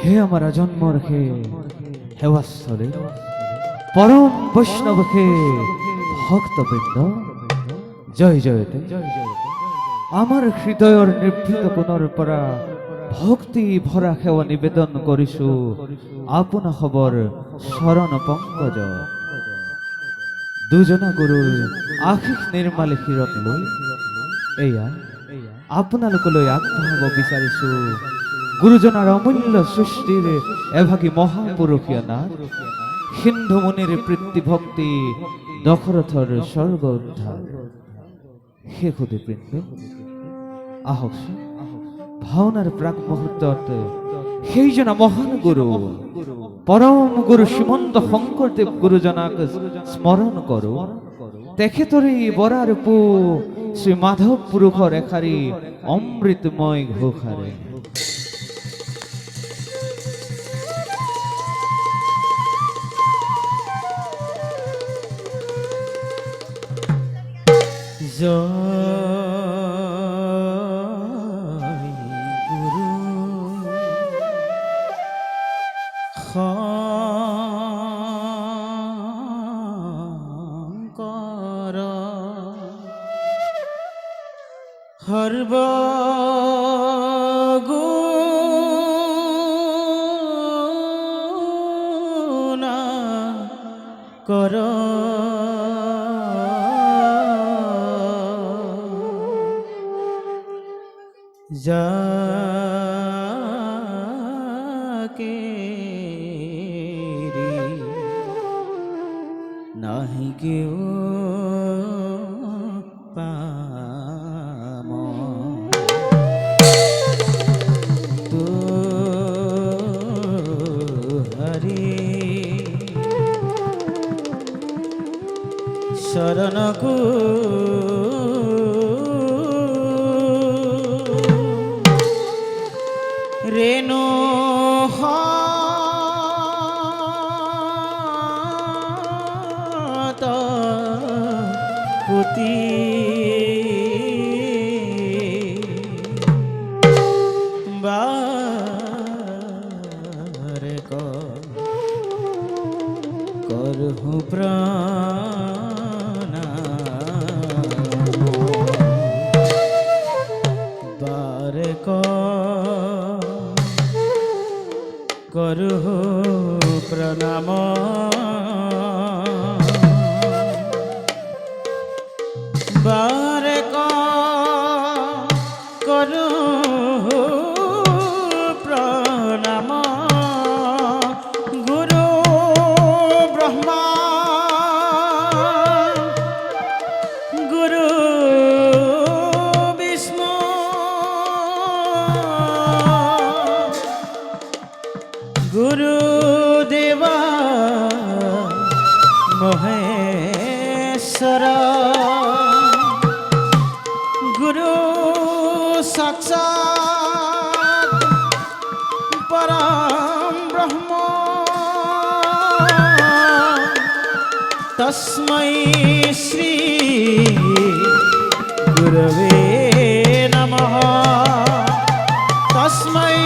হে আমার জন্মর হে হেওয়াস্থলে পরম বৈষ্ণব হে ভক্তবৃন্দ, জয় জয়তে আমার হৃদয়র নিভৃত কোণৰ পৰা ভক্তি ভরা সেৱা নিবেদন কৰিছো আপোনা খবৰ শৰণ পংকজ। দুজনা গুৰুৰ আশীষ নিৰ্মালী শিৰত লৈ এয়া আপোনালোকলৈ আগবঢ়াব বিচাৰিছো গুৰুজনাৰ অমূল্য সৃষ্টিৰ এভাগী মহাপুৰুষীয় নাট সিন্ধু মুনিৰ প্ৰীতি ভক্তি দশৰথৰ স্বৰ্গ উদ্ধাৰ। শেষ সুধীবৃন্দ, আহকচোন ভাওনাৰ প্ৰাক মুহূৰ্তত সেইজনা মহান গুৰু পৰম গুৰু শ্ৰীমন্ত শংকৰদেৱ গুৰুজনাক স্মৰণ কৰো। তেখেতৰে বৰাৰ পু শ্ৰী মাধৱ পুৰুষৰ এষাৰি অমৃতময় ঘোষাৰে। জয় গুরু শংকৰ সৰ্বগুণ কৰ যাকে নাহি কেউ পাম তো হরি শরণকু রেণু হত পুতি বারে করহু প্রণাম বারে করহু প্রণাম বারে করহু প্রণাম গুরু ব্রহ্মা গুরু বিষ্ণু গুরুদেবা মহেশ্বর গুরু সাক্ষাৎ পরম ব্রহ্ম তস্मै শ্রী গুরবে নমঃ তস্मै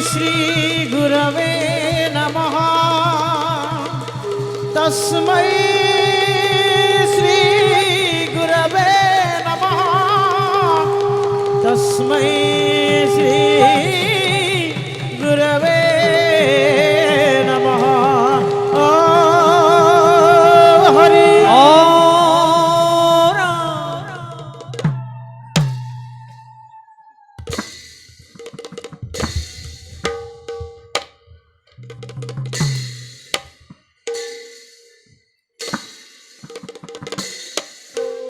শ্রী গুরবে নমঃ তস্मै শ্রী গুরবে নমঃ তস্मै শ্রী